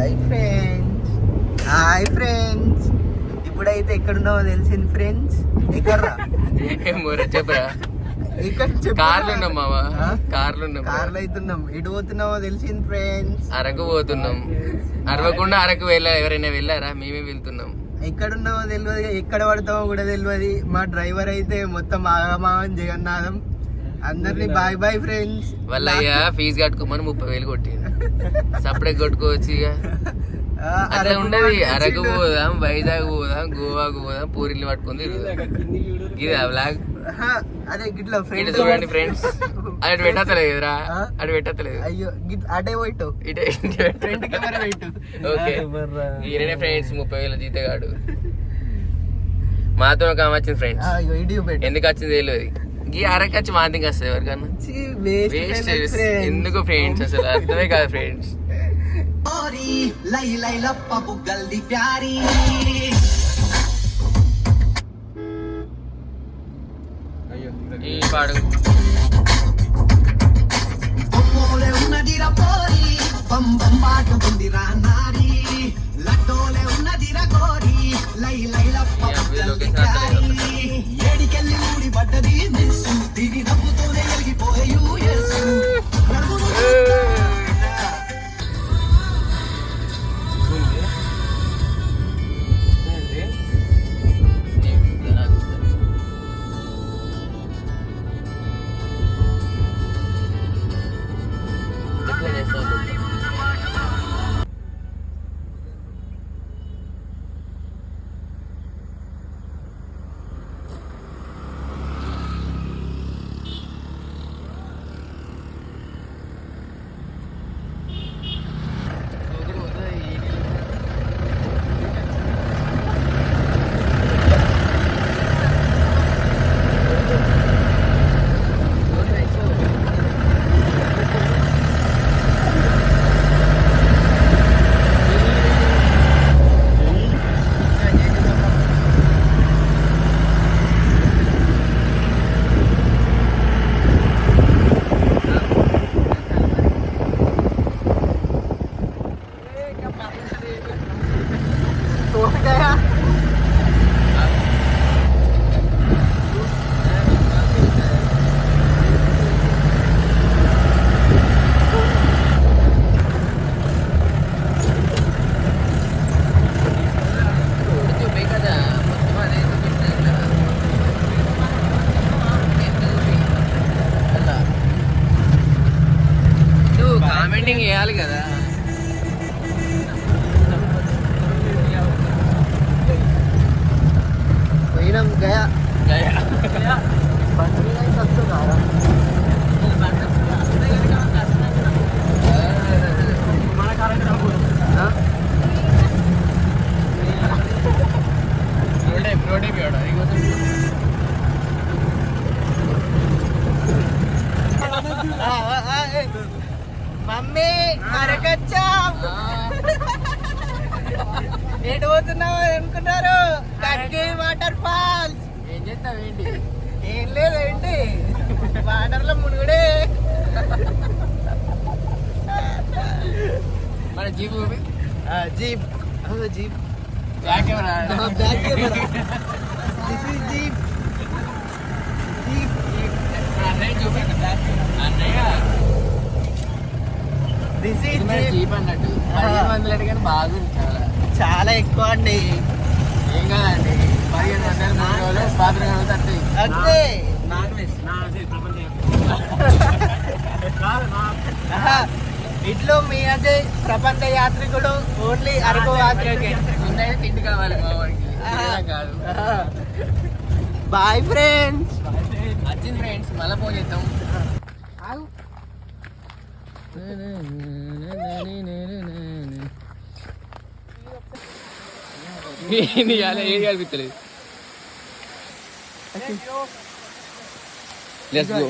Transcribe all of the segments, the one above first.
Hi friends, ఇప్పుడైతే ఎక్కడున్నావో తెలిసింది friends. ఎక్కడ్రా చెప్పరా? కార్లో ఉన్నాం మావా, కార్లో అవుతున్నాం. ఎటు పోతున్నావో తెలిసింది ఫ్రెండ్స్. అరకు పోతున్నాం. అరవకుండా అరకు ఎవరైనా వెళ్ళారా? మేమే వెళ్తున్నాం. ఎక్కడున్నావో తెలియదు, ఎక్కడ పడతావో కూడా తెలియదు. మా డ్రైవర్ అయితే మొత్తం ఆగమాగం జగన్నాథం. అందరినీ బాయ్ బాయ్ ఫ్రెండ్స్. వాళ్ళ ఫీజు కట్టుకోమని 30,000 కొట్టిండు. సపరేట్ కొట్టుకోవచ్చు. ఇక అట్లా ఉండదు. అరకు పోదాం, వైజాగ్ పోదాం, గోవాకు పోదాం, పూరిని పట్టుకుంది. ఇది బ్లాగ్ అదే గిట్లా ఫ్రెండ్స్ చూడండి ఫ్రెండ్స్. అది పెట్టలేదు కదరా, అది పెట్టలేదు. అయ్యో అటే పోయిట్టు ఫ్రంట్ కెమెరా పెట్టు. ఓకే ఈయననే ఫ్రెండ్స్ 30,000 జీతగాడు. మాతో ఒక ఆమె వచ్చింది ఫ్రెండ్స్. ఎందుకు వచ్చింది తెలియదు. ఈ అరకు వచ్చి మాంతికి వస్తుంది ఎవరికన్నా. వేస్ట్ ఎందుకు ఫ్రెండ్స్, అసలు అర్థమే కాదు ఫ్రెండ్స్. ఈ పాడు కామెంటింగ్ చేయాలి కదా. పోయినాం గయా మమ్మీ అరకచ్చా. ఎటు పోతున్నావు అనుకున్నారు? కట్కి వాటర్ ఫాల్స్. ఏం చేస్తావు ఏంటి? ఏం లేదు ఏంటి, వాటర్ లో మునుగుడే. మన jeep jeep jeep back camera. This is jeep. అన్నయ్య చూపించండి. అన్నయ్య దిస్ ఇస్ జీప్ అన్నట్టు 1500 కానీ బాగుంది. చాలా ఎక్కువ అండి. ఏం కాదండి, 1500 బాత్రూమ్ తట్టి అంతే. ఇట్లో మీ అదే ప్రపంచ యాత్రికుడు ఓన్లీ అరకు యాత్రికుడు. ముందైతే తిండి కావాలి మా వాడికి కాదు. Bye friends. వచ్చింది ఫ్రెండ్స్, మళ్ళీ ఫోన్ చేద్దాం. ఏది కనిపించలేదు. Let's go.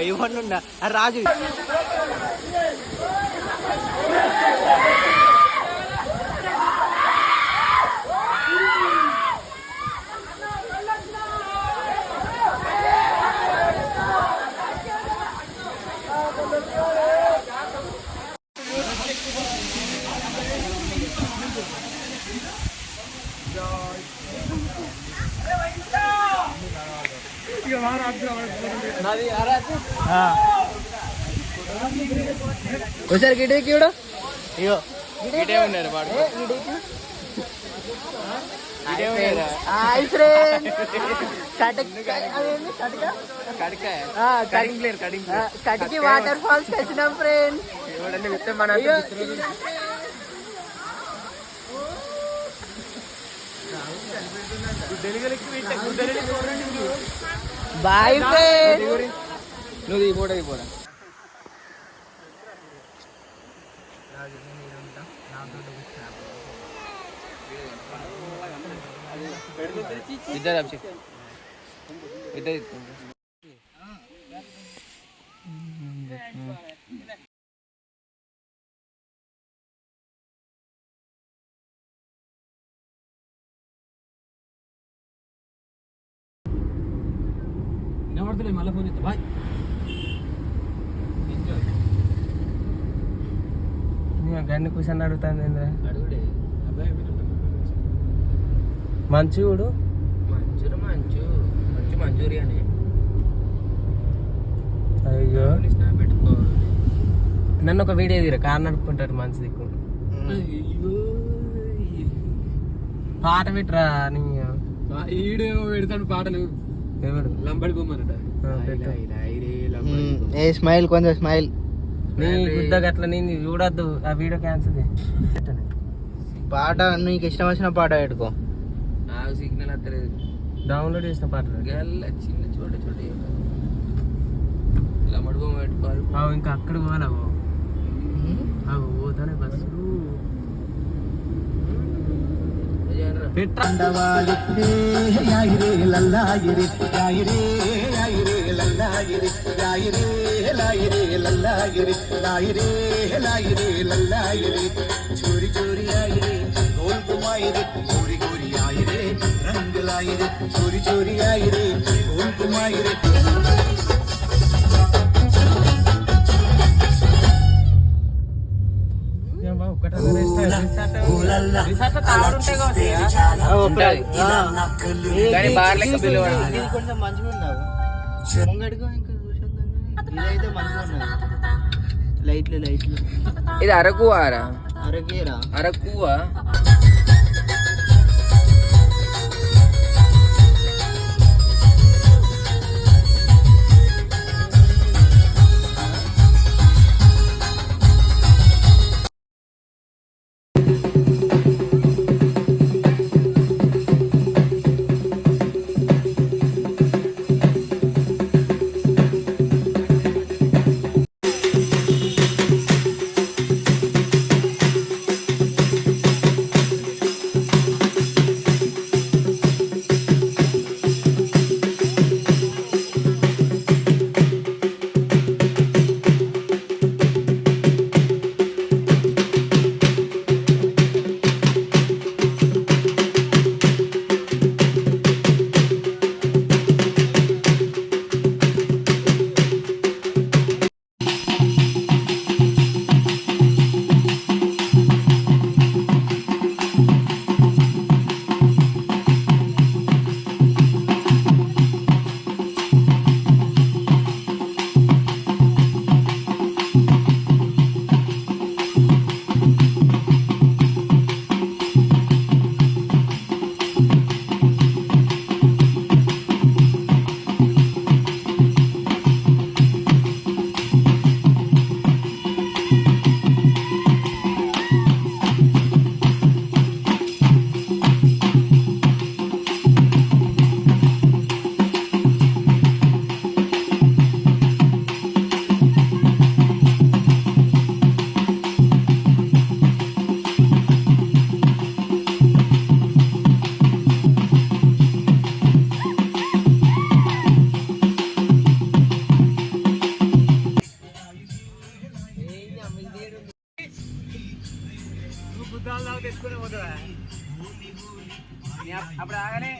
ఇవన్నీ రాజు ఒకసారి గిటేకి కూడా ఇగో ఇటే ఉన్నాడు వాడు. Hi friend Katiki waterfalls వచ్చినాం ఫ్రెండ్. Bye friend. నువ్వు ఈ ఫోటో ఈ ఫోటో ఇద్దరు అభిషేక్ ఇద్దరు మళ్ళీ ఫోన్ ఇస్తా బాయ్. గన్ని కూర్చొని అడుగుతాను అడుగుడే మంచి చూడు మంచూరియానే. అయ్యో స్నాప్ పెట్టుకో. నన్ను ఒక వీడియో తీరా కారు నడుపుకుంటారు మంచి దిక్కు. పాట పెట్టరా నీ ఈడేమో పెడతాడు పాటలు. ఎవడు లంబడి బొమ్మనట. ఏ స్మైల్ కొంచెం స్మైల్ నీ గుద్ద గట్ల నేను చూడొద్దు. ఆ వీడియో క్యాన్సిల్ పాట నీకు ఇష్టం వచ్చిన పాట పెట్టుకో. సిగ్నల్ అత్తలేదు. డౌన్లోడ్ చేసిన పాట చిన్న చోట చోట లంబడి బొమ్మ పెట్టుకోవాలి. ఇంకా అక్కడ పోవాలా పోతానే బస్సు చోరీ చోరీ ఆయిరే గోల్ కుమాయిరే గోరి గోరి ఆయిరే రంగ్ లాయిరే చోరీ చోరీ ఆయిరే గోల్ కుమాయిరే. కానీ బార్ లెక్క పిల్లవాడు కొంచెం మంచిగా ఉన్నావు ముంగడుగా ఇంకా ఇదైతే మంచిగా ఉన్నది. లైట్లు లైట్లు ఇది అరకువారా అరకేరా అరకువా అప్పుడు ఆగలే